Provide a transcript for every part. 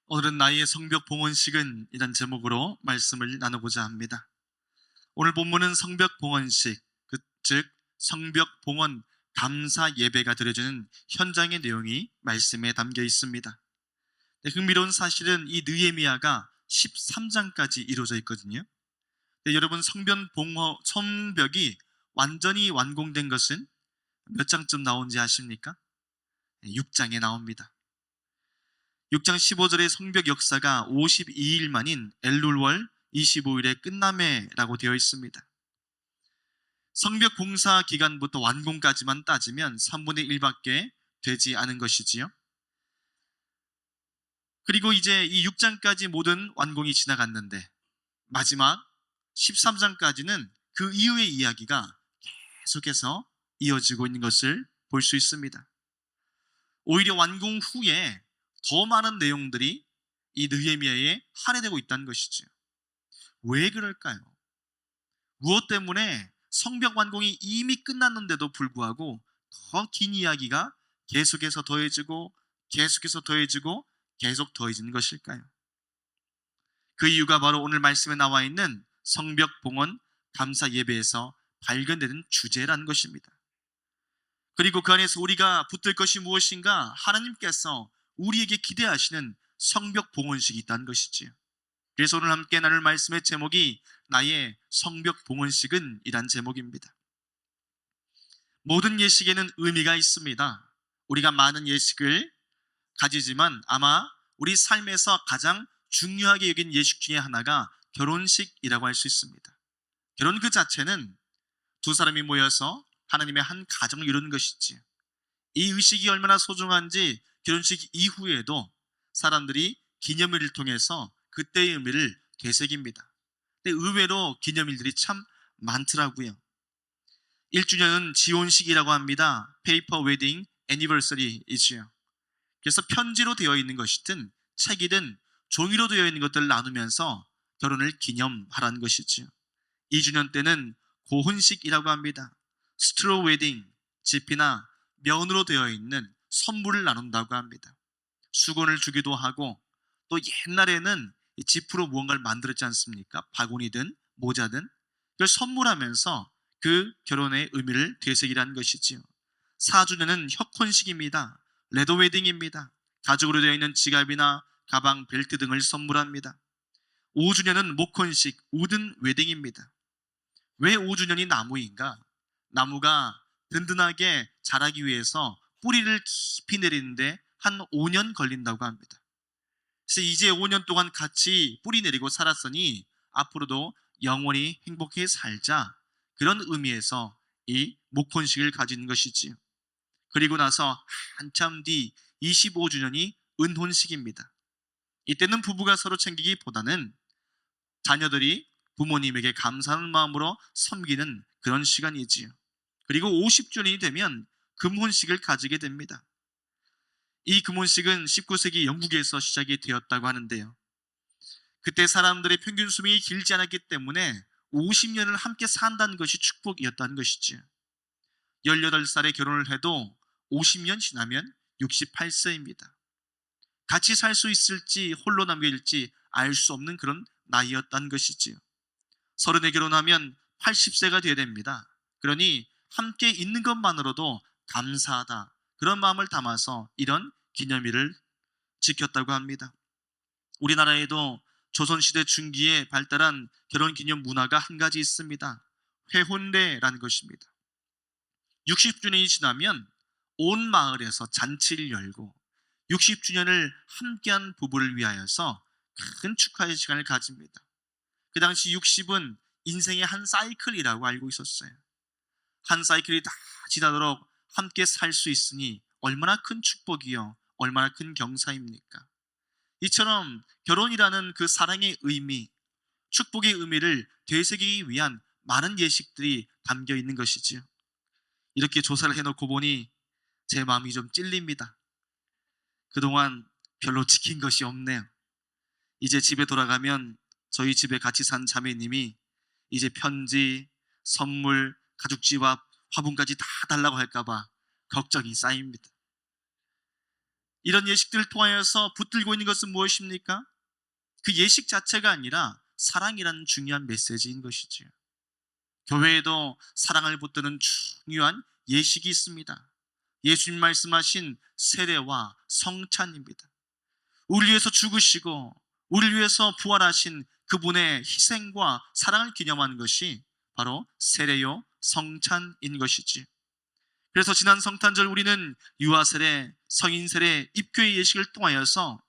오늘은 나의 성벽 봉헌식은 이란 제목으로 말씀을 나누고자 합니다. 오늘 본문은 성벽 봉헌식, 즉 성벽 봉헌 감사 예배가 드려지는 현장의 내용이 말씀에 담겨 있습니다. 흥미로운 사실은 이 느헤미야가 13장까지 이루어져 있거든요. 여러분, 성벽이 완전히 완공된 것은 몇 장쯤 나온지 아십니까? 6장에 나옵니다. 6장 15절의 성벽 역사가 52일 만인 엘룰월 25일에 끝남해라고 되어 있습니다. 성벽 공사 기간부터 완공까지만 따지면 3분의 1밖에 되지 않은 것이지요. 그리고 이제 이 6장까지 모든 완공이 지나갔는데 마지막 13장까지는 그 이후의 이야기가 계속해서 이어지고 있는 것을 볼 수 있습니다. 오히려 완공 후에 더 많은 내용들이 이 느헤미야에 할애되고 있다는 것이죠. 왜 그럴까요? 무엇 때문에 성벽 완공이 이미 끝났는데도 불구하고 더 긴 이야기가 계속해서 더해지고 계속해서 더해지고 계속 더해지는 것일까요? 그 이유가 바로 오늘 말씀에 나와 있는 성벽 봉헌 감사 예배에서 발견되는 주제라는 것입니다. 그리고 그 안에서 우리가 붙들 것이 무엇인가? 하나님께서 우리에게 기대하시는 성벽 봉헌식이 있다는 것이지요. 그래서 오늘 함께 나눌 말씀의 제목이 나의 성벽 봉헌식은 이란 제목입니다. 모든 예식에는 의미가 있습니다. 우리가 많은 예식을 가지지만 아마 우리 삶에서 가장 중요하게 여긴 예식 중에 하나가 결혼식이라고 할 수 있습니다. 결혼 그 자체는 두 사람이 모여서 하나님의 한 가정을 이루는 것이지요. 이 의식이 얼마나 소중한지 결혼식 이후에도 사람들이 기념일을 통해서 그때의 의미를 되새깁니다. 근데 의외로 기념일들이 참 많더라고요. 1주년은 지혼식이라고 합니다. 페이퍼 웨딩 애니버서리이지요. 그래서 편지로 되어 있는 것이든 책이든 종이로 되어 있는 것들을 나누면서 결혼을 기념하라는 것이지요. 2주년 때는 고혼식이라고 합니다. 스트로 웨딩, 지피나 면으로 되어 있는 선물을 나눈다고 합니다. 수건을 주기도 하고, 또 옛날에는 지프로 무언가를 만들었지 않습니까? 바구니든 모자든 그걸 선물하면서 그 결혼의 의미를 되새기라는 것이지요. 4주년은 혁혼식입니다. 레더 웨딩입니다. 가죽으로 되어 있는 지갑이나 가방, 벨트 등을 선물합니다. 5주년은 목혼식, 우든 웨딩입니다. 왜 5주년이 나무인가? 나무가 든든하게 자라기 위해서 뿌리를 깊이 내리는데 한 5년 걸린다고 합니다. 그래서 이제 5년 동안 같이 뿌리 내리고 살았으니 앞으로도 영원히 행복히 살자, 그런 의미에서 이 목혼식을 가진 것이지요. 그리고 나서 한참 뒤 25주년이 은혼식입니다. 이때는 부부가 서로 챙기기보다는 자녀들이 부모님에게 감사하는 마음으로 섬기는 그런 시간이지요. 그리고 50주년이 되면 금혼식을 가지게 됩니다. 이 금혼식은 19세기 영국에서 시작이 되었다고 하는데요. 그때 사람들의 평균 수명이 길지 않았기 때문에 50년을 함께 산다는 것이 축복이었다는 것이지요. 18살에 결혼을 해도 50년 지나면 68세입니다. 같이 살 수 있을지 홀로 남겨질지 알 수 없는 그런 나이였다는 것이지요. 30에 결혼하면 80세가 되어야 됩니다. 그러니 함께 있는 것만으로도 감사하다, 그런 마음을 담아서 이런 기념일을 지켰다고 합니다. 우리나라에도 조선시대 중기에 발달한 결혼기념 문화가 한 가지 있습니다. 회혼례라는 것입니다. 60주년이 지나면 온 마을에서 잔치를 열고 60주년을 함께한 부부를 위하여서 큰 축하의 시간을 가집니다. 그 당시 60은 인생의 한 사이클이라고 알고 있었어요. 한 사이클이 다 지나도록 함께 살 수 있으니 얼마나 큰 축복이요, 얼마나 큰 경사입니까? 이처럼 결혼이라는 그 사랑의 의미, 축복의 의미를 되새기기 위한 많은 예식들이 담겨 있는 것이지요. 이렇게 조사를 해놓고 보니 제 마음이 좀 찔립니다. 그동안 별로 지킨 것이 없네요. 이제 집에 돌아가면 저희 집에 같이 산 자매님이 이제 편지, 선물, 가죽지갑, 화분까지 다 달라고 할까봐 걱정이 쌓입니다. 이런 예식들을 통하여서 붙들고 있는 것은 무엇입니까? 그 예식 자체가 아니라 사랑이라는 중요한 메시지인 것이지요. 교회에도 사랑을 붙드는 중요한 예식이 있습니다. 예수님 말씀하신 세례와 성찬입니다. 우리 위해서 죽으시고 우리를 위해서 부활하신 그분의 희생과 사랑을 기념하는 것이 바로 세례요 성찬인 것이지. 그래서 지난 성탄절 우리는 유아세례, 성인세례, 입교의 예식을 통하여서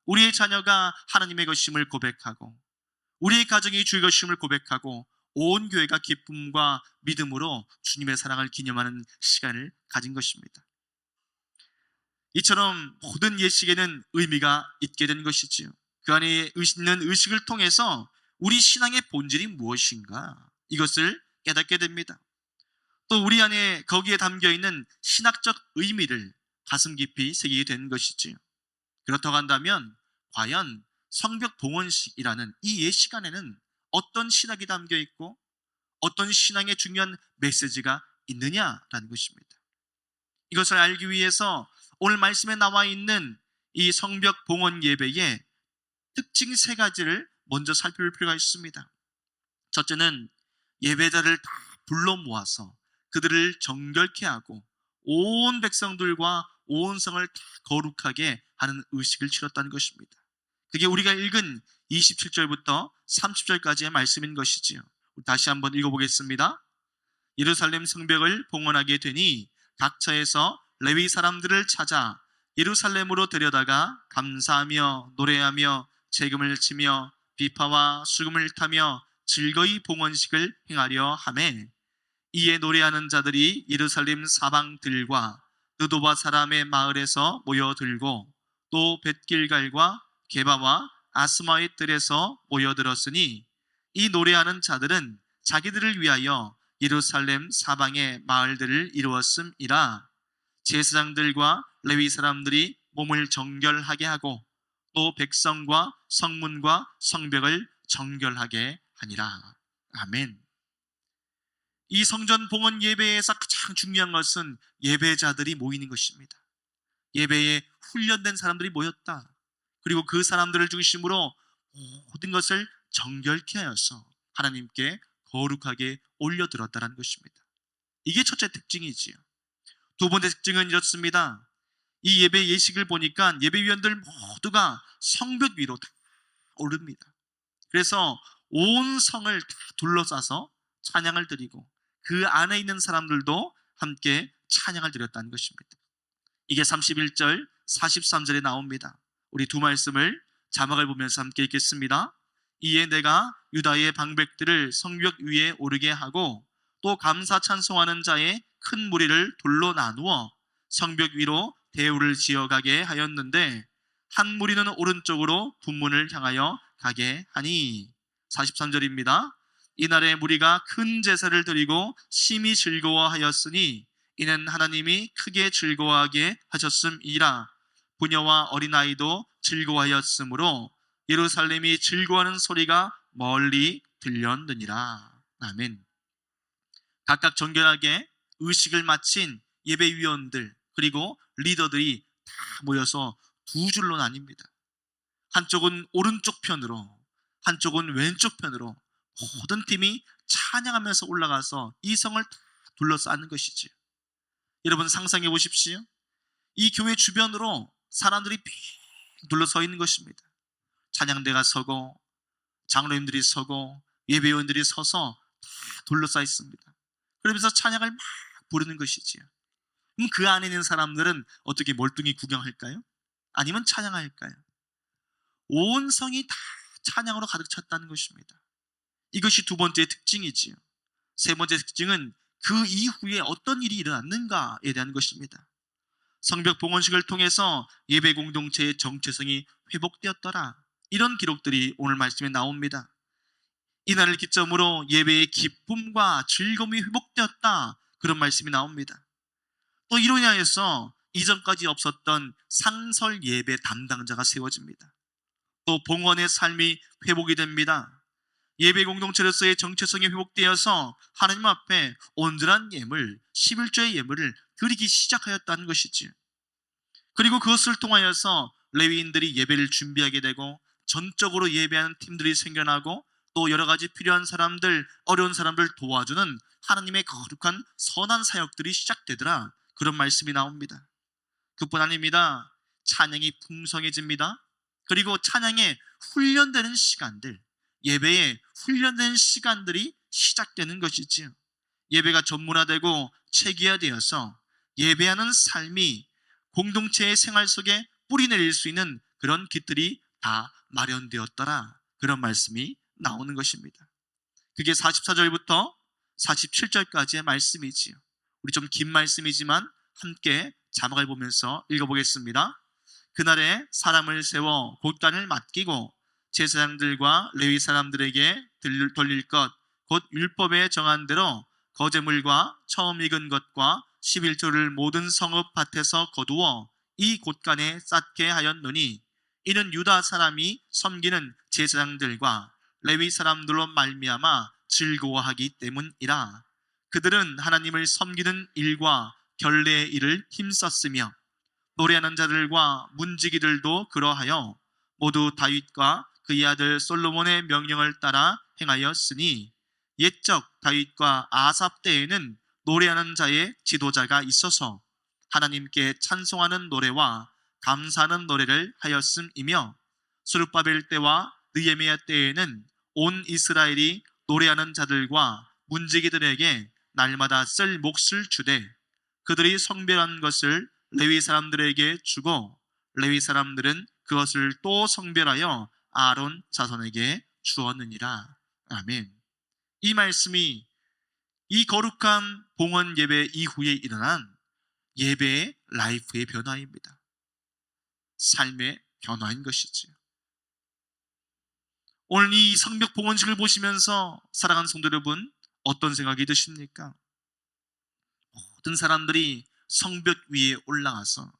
우리의 자녀가 하나님의 것임을 고백하고 우리의 가정이 주의 것임을 고백하고 온 교회가 기쁨과 믿음으로 주님의 사랑을 기념하는 시간을 가진 것입니다. 이처럼 모든 예식에는 의미가 있게 된 것이지요. 그 안에 있는 의식을 통해서 우리 신앙의 본질이 무엇인가 이것을 깨닫게 됩니다. 또 우리 안에 거기에 담겨있는 신학적 의미를 가슴 깊이 새기게 된 것이지요. 그렇다고 한다면 과연 성벽봉헌식이라는 이 예식 안에는 어떤 신학이 담겨있고 어떤 신앙의 중요한 메시지가 있느냐라는 것입니다. 이것을 알기 위해서 오늘 말씀에 나와 있는 이 성벽봉헌 예배의 특징 세 가지를 먼저 살펴볼 필요가 있습니다. 첫째는 예배자를 다 불러 모아서 그들을 정결케 하고 온 백성들과 온 성을 다 거룩하게 하는 의식을 치렀다는 것입니다. 그게 우리가 읽은 27절부터 30절까지의 말씀인 것이지요. 다시 한번 읽어보겠습니다. 예루살렘 성벽을 봉헌하게 되니 각처에서 레위 사람들을 찾아 예루살렘으로 데려다가 감사하며 노래하며 재금을 치며 비파와 수금을 타며 즐거이 봉헌식을 행하려 하매 이에 노래하는 자들이 예루살렘 사방들과 느도바 사람의 마을에서 모여들고 또 벳길갈과 게바와 아스마의 뜰에서 모여들었으니 이 노래하는 자들은 자기들을 위하여 예루살렘 사방의 마을들을 이루었음이라. 제사장들과 레위 사람들이 몸을 정결하게 하고 또 백성과 성문과 성벽을 정결하게 하니라. 아멘. 이 성전 봉헌 예배에서 가장 중요한 것은 예배자들이 모이는 것입니다. 예배에 훈련된 사람들이 모였다. 그리고 그 사람들을 중심으로 모든 것을 정결케 하여서 하나님께 거룩하게 올려드렸다는 것입니다. 이게 첫째 특징이지요. 두 번째 특징은 이렇습니다. 이 예배 예식을 보니까 예배위원들 모두가 성벽 위로 다 오릅니다. 그래서 온 성을 다 둘러싸서 찬양을 드리고 그 안에 있는 사람들도 함께 찬양을 드렸다는 것입니다. 이게 31절, 43절에 나옵니다. 우리 두 말씀을 자막을 보면서 함께 읽겠습니다. 이에 내가 유다의 방백들을 성벽 위에 오르게 하고 또 감사 찬송하는 자의 큰 무리를 둘로 나누어 성벽 위로 대우를 지어가게 하였는데 한 무리는 오른쪽으로 분문을 향하여 가게 하니. 43절입니다. 이날에 무리가 큰 제사를 드리고 심히 즐거워하였으니 이는 하나님이 크게 즐거워하게 하셨음이라. 부녀와 어린아이도 즐거워하였으므로 예루살렘이 즐거워하는 소리가 멀리 들렸느니라. 아멘. 각각 정결하게 의식을 마친 예배위원들 그리고 리더들이 다 모여서 두 줄로 나뉩니다. 한쪽은 오른쪽 편으로 한쪽은 왼쪽 편으로 모든 팀이 찬양하면서 올라가서 이 성을 다 둘러싸는 것이지. 여러분 상상해 보십시오. 이 교회 주변으로 사람들이 빙 둘러서 있는 것입니다. 찬양대가 서고 장로님들이 서고 예배위원들이 서서 다 둘러싸 있습니다. 그러면서 찬양을 막 부르는 것이지요. 그럼 그 안에 있는 사람들은 어떻게 멀뚱히 구경할까요? 아니면 찬양할까요? 온 성이 다 찬양으로 가득 찼다는 것입니다. 이것이 두 번째 특징이지요. 세 번째 특징은 그 이후에 어떤 일이 일어났는가에 대한 것입니다. 성벽 봉헌식을 통해서 예배 공동체의 정체성이 회복되었더라. 이런 기록들이 오늘 말씀에 나옵니다. 이날을 기점으로 예배의 기쁨과 즐거움이 회복되었다. 그런 말씀이 나옵니다. 또 이로 인하여서 이전까지 없었던 상설 예배 담당자가 세워집니다. 또 봉헌의 삶이 회복이 됩니다. 예배 공동체로서의 정체성이 회복되어서 하나님 앞에 온전한 예물, 11조의 예물을 드리기 시작하였다는 것이지요. 그리고 그것을 통하여서 레위인들이 예배를 준비하게 되고 전적으로 예배하는 팀들이 생겨나고 또 여러 가지 필요한 사람들, 어려운 사람들 도와주는 하나님의 거룩한 선한 사역들이 시작되더라. 그런 말씀이 나옵니다. 그뿐 아닙니다. 찬양이 풍성해집니다. 그리고 찬양에 훈련되는 시간들, 예배에 훈련되는 시간들이 시작되는 것이지요. 예배가 전문화되고 체계화되어서 예배하는 삶이 공동체의 생활 속에 뿌리내릴 수 있는 그런 길들이 다 마련되었더라. 그런 말씀이 나오는 것입니다. 그게 44절부터 47절까지의 말씀이지요. 우리 좀 긴 말씀이지만 함께 자막을 보면서 읽어보겠습니다. 그날에 사람을 세워 곳간을 맡기고 제사장들과 레위 사람들에게 돌릴 것 곧 율법에 정한 대로 거제물과 처음 익은 것과 11조를 모든 성읍 밭에서 거두어 이 곳간에 쌓게 하였노니 이는 유다 사람이 섬기는 제사장들과 레위 사람들로 말미암아 즐거워하기 때문이라. 그들은 하나님을 섬기는 일과 결례의 일을 힘썼으며 노래하는 자들과 문지기들도 그러하여 모두 다윗과 그의 아들 솔로몬의 명령을 따라 행하였으니 옛적 다윗과 아삽 때에는 노래하는 자의 지도자가 있어서 하나님께 찬송하는 노래와 감사하는 노래를 하였음이며 스룹바벨 때와 느헤미야 때에는 온 이스라엘이 노래하는 자들과 문지기들에게 날마다 쓸 몫을 주되 그들이 성별한 것을 레위 사람들에게 주고 레위 사람들은 그것을 또 성별하여 아론 자손에게 주었느니라. 아멘. 이 말씀이 이 거룩한 봉헌 예배 이후에 일어난 예배의 라이프의 변화입니다. 삶의 변화인 것이지요. 오늘 이 성벽 봉헌식을 보시면서 사랑하는 성도 여러분, 어떤 생각이 드십니까? 모든 사람들이 성벽 위에 올라가서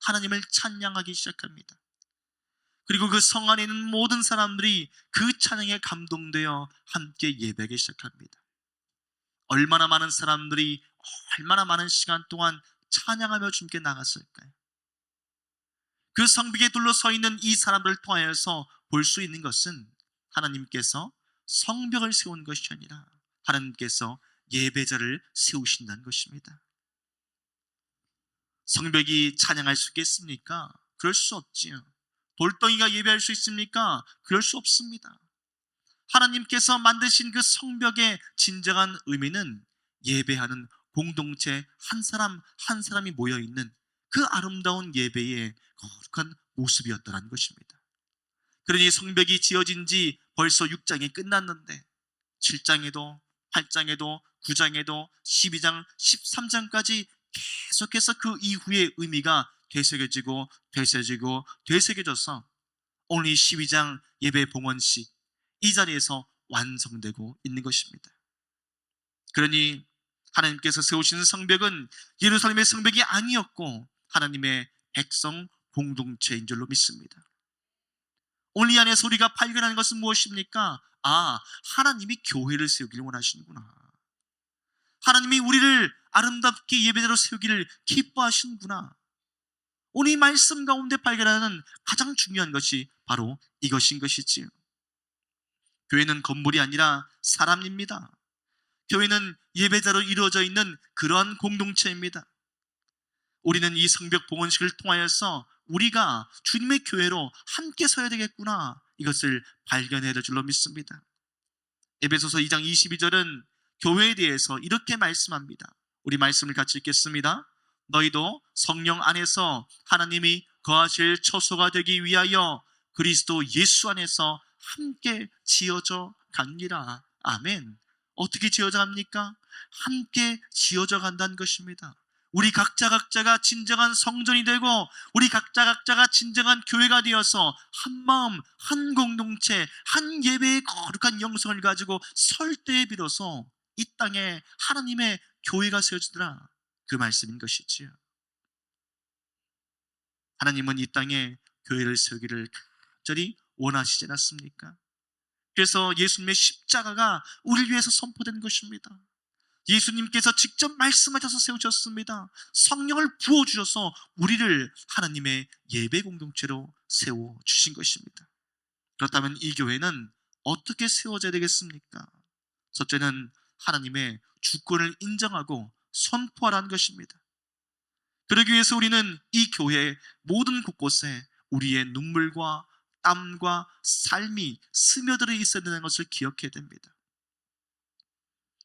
하나님을 찬양하기 시작합니다. 그리고 그 성 안에 있는 모든 사람들이 그 찬양에 감동되어 함께 예배하기 시작합니다. 얼마나 많은 사람들이 얼마나 많은 시간 동안 찬양하며 주님께 나갔을까요? 그 성벽에 둘러서 있는 이 사람들을 통하여서 볼 수 있는 것은 하나님께서 성벽을 세운 것이 아니라 하나님께서 예배자를 세우신다는 것입니다. 성벽이 찬양할 수 있겠습니까? 그럴 수 없지요. 돌덩이가 예배할 수 있습니까? 그럴 수 없습니다. 하나님께서 만드신 그 성벽의 진정한 의미는 예배하는 공동체 한 사람 한 사람이 모여있는 그 아름다운 예배의 거룩한 모습이었다는 것입니다. 그러니 성벽이 지어진 지 벌써 6장이 끝났는데 7장에도 8장에도 9장에도 12장 13장까지 계속해서 그 이후의 의미가 되새겨져서 오늘 이 12장 예배 봉헌식 이 자리에서 완성되고 있는 것입니다. 그러니 하나님께서 세우시는 성벽은 예루살렘의 성벽이 아니었고 하나님의 백성 공동체인 줄로 믿습니다. 오늘 이 안에서 우리가 발견하는 것은 무엇입니까? 하나님이 교회를 세우기를 원하시는구나. 하나님이 우리를 아름답게 예배대로 세우기를 기뻐하시는구나. 오늘 이 말씀 가운데 발견하는 가장 중요한 것이 바로 이것인 것이지요. 교회는 건물이 아니라 사람입니다. 교회는 예배자로 이루어져 있는 그러한 공동체입니다. 우리는 이 성벽 봉헌식을 통하여서 우리가 주님의 교회로 함께 서야 되겠구나, 이것을 발견해야 될 줄로 믿습니다. 에베소서 2장 22절은 교회에 대해서 이렇게 말씀합니다. 우리 말씀을 같이 읽겠습니다. 너희도 성령 안에서 하나님이 거하실 처소가 되기 위하여 그리스도 예수 안에서 함께 지어져 갑니다. 아멘. 어떻게 지어져 갑니까? 함께 지어져 간다는 것입니다. 우리 각자가 진정한 성전이 되고 우리 각자가 진정한 교회가 되어서 한 마음, 한 공동체, 한 예배의 거룩한 영성을 가지고 설 때에 비로소 이 땅에 하나님의 교회가 세워지더라, 그 말씀인 것이지요. 하나님은 이 땅에 교회를 세우기를 간절히 원하시지 않았습니까? 그래서 예수님의 십자가가 우리를 위해서 선포된 것입니다. 예수님께서 직접 말씀하셔서 세우셨습니다. 성령을 부어주셔서 우리를 하나님의 예배 공동체로 세워주신 것입니다. 그렇다면 이 교회는 어떻게 세워져야 되겠습니까? 첫째는 하나님의 주권을 인정하고 선포하라는 것입니다. 그러기 위해서 우리는 이 교회의 모든 곳곳에 우리의 눈물과 땀과 삶이 스며들어 있어야 되는 것을 기억해야 됩니다.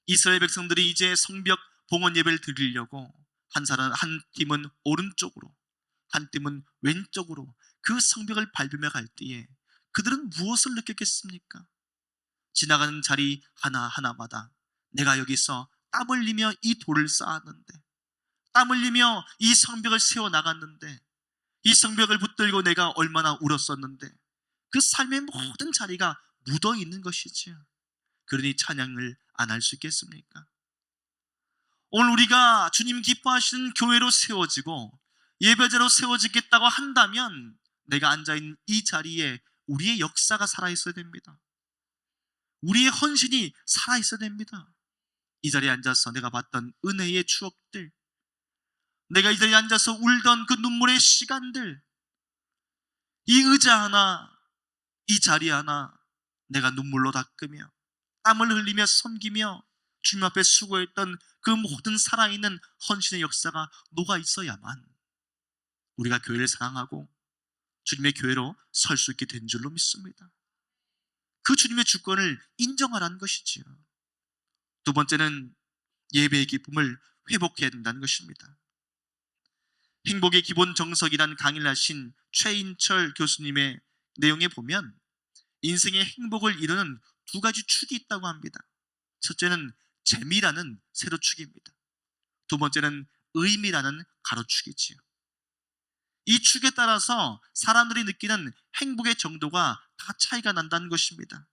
이스라엘 백성들이 이제 성벽 봉헌 예배를 드리려고 한 팀은 오른쪽으로, 한 팀은 왼쪽으로 그 성벽을 밟으며 갈 때에 그들은 무엇을 느꼈겠습니까? 지나가는 자리 하나하나마다 내가 여기서 땀 흘리며 이 돌을 쌓았는데, 땀 흘리며 이 성벽을 세워나갔는데, 이 성벽을 붙들고 내가 얼마나 울었었는데, 그 삶의 모든 자리가 묻어있는 것이지요. 그러니 찬양을 안 할 수 있겠습니까? 오늘 우리가 주님 기뻐하시는 교회로 세워지고 예배자로 세워지겠다고 한다면 내가 앉아있는 이 자리에 우리의 역사가 살아있어야 됩니다. 우리의 헌신이 살아있어야 됩니다. 이 자리에 앉아서 내가 봤던 은혜의 추억들, 내가 이 자리에 앉아서 울던 그 눈물의 시간들, 이 의자 하나, 이 자리 하나 내가 눈물로 닦으며 땀을 흘리며 섬기며 주님 앞에 수고했던 그 모든 살아있는 헌신의 역사가 녹아 있어야만 우리가 교회를 사랑하고 주님의 교회로 설 수 있게 된 줄로 믿습니다. 그 주님의 주권을 인정하라는 것이지요. 두 번째는 예배의 기쁨을 회복해야 된다는 것입니다. 행복의 기본 정석이란 강의를 하신 최인철 교수님의 내용에 보면 인생의 행복을 이루는 두 가지 축이 있다고 합니다. 첫째는 재미라는 세로축입니다. 두 번째는 의미라는 가로축이지요. 이 축에 따라서 사람들이 느끼는 행복의 정도가 다 차이가 난다는 것입니다.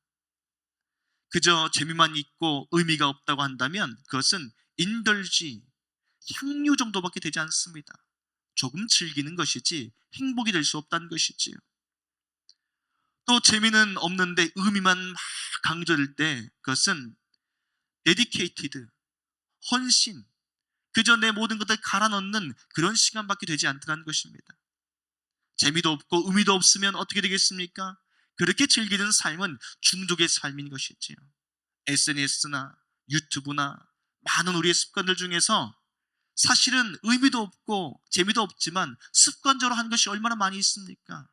그저 재미만 있고 의미가 없다고 한다면 그것은 인덜지, 향유 정도밖에 되지 않습니다. 조금 즐기는 것이지 행복이 될 수 없다는 것이지요. 또 재미는 없는데 의미만 막 강조될 때 그것은 dedicated, 헌신, 그저 내 모든 것을 갈아 넣는 그런 시간밖에 되지 않다는 것입니다. 재미도 없고 의미도 없으면 어떻게 되겠습니까? 그렇게 즐기는 삶은 중독의 삶인 것이지요. SNS나 유튜브나 많은 우리의 습관들 중에서 사실은 의미도 없고 재미도 없지만 습관적으로 하는 것이 얼마나 많이 있습니까?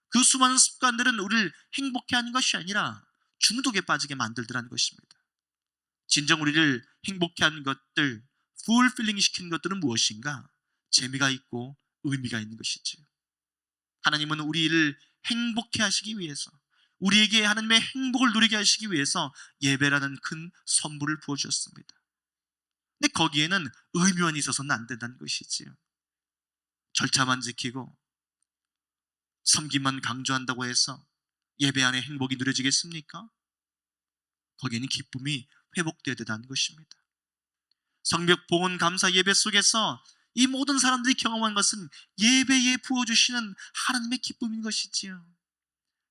그 수많은 습관들은 우리를 행복해 하는 것이 아니라 중독에 빠지게 만들더라는 것입니다. 진정 우리를 행복해 하는 것들, 풀필링 시키는 것들은 무엇인가? 재미가 있고 의미가 있는 것이지요. 하나님은 우리를 행복해 하시기 위해서, 우리에게 하나님의 행복을 누리게 하시기 위해서 예배라는 큰 선물을 부어주셨습니다. 근데 거기에는 의미만 있어서는 안 된다는 것이지요. 절차만 지키고 섬기만 강조한다고 해서 예배 안에 행복이 누려지겠습니까? 거기에는 기쁨이 회복되어야 된다는 것입니다. 성벽 봉헌 감사 예배 속에서 이 모든 사람들이 경험한 것은 예배에 부어주시는 하나님의 기쁨인 것이지요.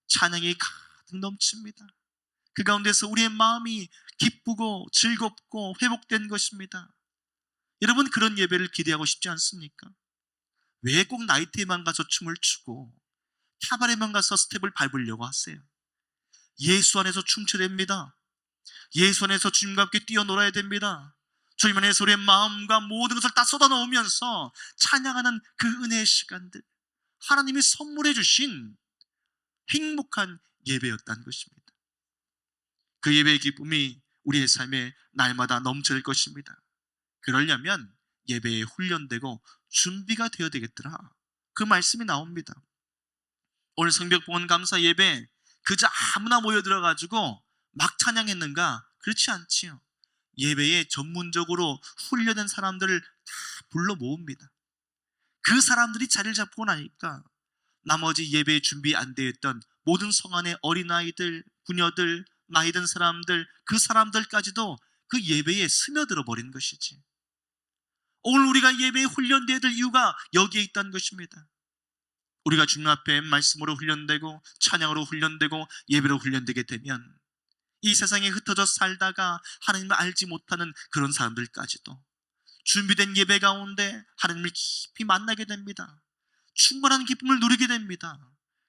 찬양이 가득 넘칩니다. 그 가운데서 우리의 마음이 기쁘고 즐겁고 회복된 것입니다. 여러분, 그런 예배를 기대하고 싶지 않습니까? 왜 꼭 나이트에만 가서 춤을 추고 카바레만 가서 스텝을 밟으려고 하세요? 예수 안에서 춤춰야 됩니다. 예수 안에서 주님과 함께 뛰어놀아야 됩니다. 주님 안에서 우리의 마음과 모든 것을 다 쏟아놓으면서 찬양하는 그 은혜의 시간들, 하나님이 선물해 주신 행복한 예배였다는 것입니다. 그 예배의 기쁨이 우리의 삶에 날마다 넘쳐질 것입니다. 그러려면 예배에 훈련되고 준비가 되어야 되겠더라, 그 말씀이 나옵니다. 오늘 성벽 봉헌 감사 예배 그저 아무나 모여들어가지고 막 찬양했는가? 그렇지 않지요. 예배에 전문적으로 훈련된 사람들을 다 불러 모읍니다. 그 사람들이 자리를 잡고 나니까 나머지 예배에 준비 안 되어 있던 모든 성 안의 어린아이들, 부녀들, 나이 든 사람들, 그 사람들까지도 그 예배에 스며들어 버리는 것이지. 오늘 우리가 예배에 훈련되어야 될 이유가 여기에 있다는 것입니다. 우리가 주님 앞에 말씀으로 훈련되고 찬양으로 훈련되고 예배로 훈련되게 되면 이 세상에 흩어져 살다가 하나님을 알지 못하는 그런 사람들까지도 준비된 예배 가운데 하나님을 깊이 만나게 됩니다. 충만한 기쁨을 누리게 됩니다.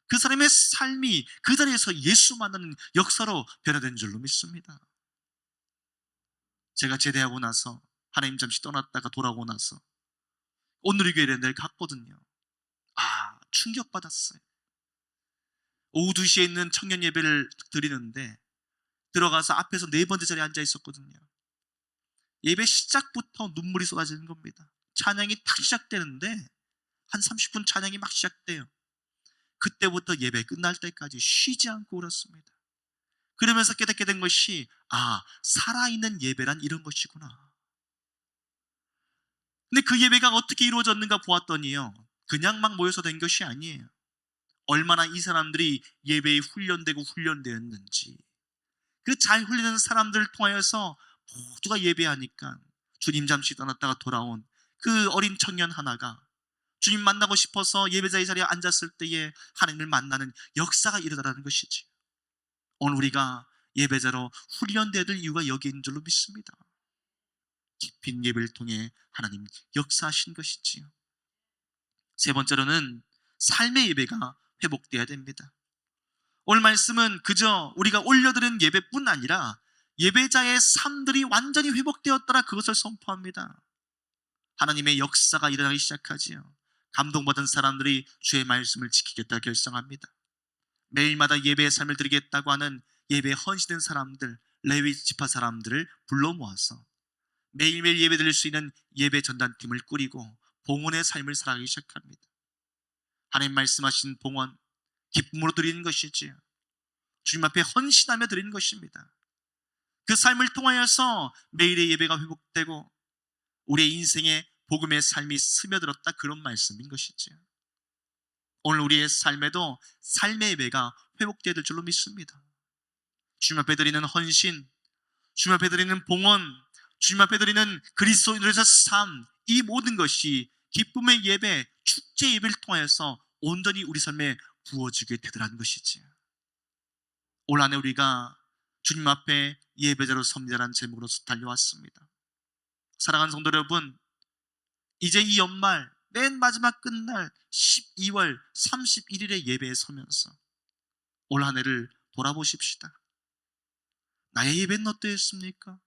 그 사람의 삶이 그 자리에서 예수 만나는 역사로 변화된 줄로 믿습니다. 제가 제대하고 나서 하나님 잠시 떠났다가 돌아오고 나서 오늘의 교회에 내일 갔거든요. 충격받았어요. 오후 2시에 있는 청년 예배를 드리는데 들어가서 앞에서 4번째 자리에 앉아 있었거든요. 예배 시작부터 눈물이 쏟아지는 겁니다. 찬양이 딱 시작되는데 한 30분 찬양이 막 시작돼요. 그때부터 예배 끝날 때까지 쉬지 않고 울었습니다. 그러면서 깨닫게 된 것이 살아있는 예배란 이런 것이구나. 근데 그 예배가 어떻게 이루어졌는가 보았더니요, 그냥 막 모여서 된 것이 아니에요. 얼마나 이 사람들이 예배에 훈련되고 훈련되었는지, 그 잘 훈련된 사람들을 통하여서 모두가 예배하니까 주님 잠시 떠났다가 돌아온 그 어린 청년 하나가 주님 만나고 싶어서 예배자의 자리에 앉았을 때에 하나님을 만나는 역사가 일어나는 것이지. 오늘 우리가 예배자로 훈련되어야 될 이유가 여기 있는 줄로 믿습니다. 깊은 예배를 통해 하나님 역사하신 것이지요. 세 번째로는 삶의 예배가 회복되어야 됩니다. 오늘 말씀은 그저 우리가 올려드린 예배뿐 아니라 예배자의 삶들이 완전히 회복되었더라, 그것을 선포합니다. 하나님의 역사가 일어나기 시작하지요. 감동받은 사람들이 주의 말씀을 지키겠다 결정합니다. 매일마다 예배의 삶을 드리겠다고 하는 예배에 헌신된 사람들, 레위 지파 사람들을 불러 모아서 매일매일 예배 드릴 수 있는 예배 전단팀을 꾸리고 봉헌의 삶을 살아가기 시작합니다. 하나님 말씀하신 봉헌, 기쁨으로 드리는 것이지요. 주님 앞에 헌신하며 드리는 것입니다. 그 삶을 통하여서 매일의 예배가 회복되고 우리의 인생에 복음의 삶이 스며들었다, 그런 말씀인 것이지요. 오늘 우리의 삶에도 삶의 예배가 회복되어야 될 줄로 믿습니다. 주님 앞에 드리는 헌신, 주님 앞에 드리는 봉헌, 주님 앞에 드리는 그리스도인으로서 삶, 이 모든 것이 기쁨의 예배, 축제 예배를 통해서 온전히 우리 삶에 부어지게 되더라는 것이지요. 올 한해 우리가 주님 앞에 예배자로 섭니다라는 제목으로서 달려왔습니다. 사랑하는 성도 여러분, 이제 이 연말 맨 마지막 끝날 12월 31일의 예배에 서면서 올 한 해를 돌아보십시다. 나의 예배는 어떠했습니까?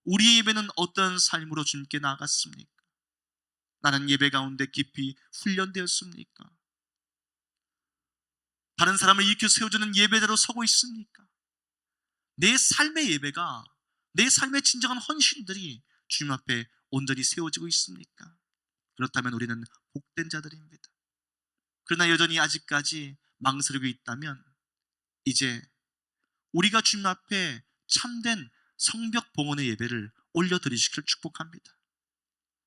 우리의 예배는 어떤 삶으로 주님께 나아갔습니까? 나는 예배 가운데 깊이 훈련되었습니까? 다른 사람을 일으켜 세워주는 예배자로 서고 있습니까? 내 삶의 예배가, 내 삶의 진정한 헌신들이 주님 앞에 온전히 세워지고 있습니까? 그렇다면 우리는 복된 자들입니다. 그러나 여전히 아직까지 망설이고 있다면 이제 우리가 주님 앞에 참된 성벽 봉헌의 예배를 올려드리시기를 축복합니다.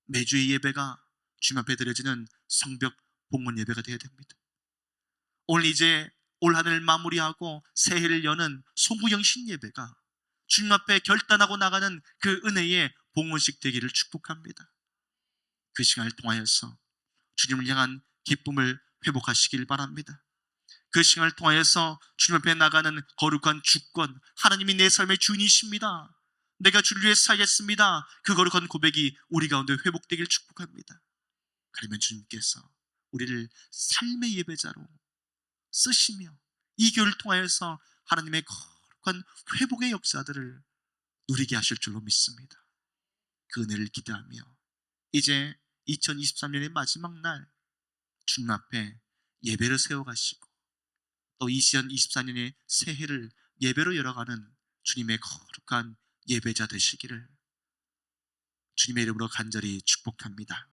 매주의 예배가 주님 앞에 드려지는 성벽 봉헌 예배가 되어야 됩니다. 오늘 이제 올 한해를 마무리하고 새해를 여는 송구영신 예배가 주님 앞에 결단하고 나가는 그 은혜의 봉헌식 되기를 축복합니다. 그 시간을 통하여서 주님을 향한 기쁨을 회복하시길 바랍니다. 그 시간을 통하여서 주님 앞에 나가는 거룩한 주권, 하나님이 내 삶의 주인이십니다, 내가 주를 위해 살겠습니다, 그 거룩한 고백이 우리 가운데 회복되길 축복합니다. 그러면 주님께서 우리를 삶의 예배자로 쓰시며 이 교회를 통하여서 하나님의 거룩한 회복의 역사들을 누리게 하실 줄로 믿습니다. 그 은혜를 기대하며 이제 2023년의 마지막 날 주님 앞에 예배를 세워가시고 또 2024년의 새해를 예배로 열어가는 주님의 거룩한 예배자 되시기를 주님의 이름으로 간절히 축복합니다.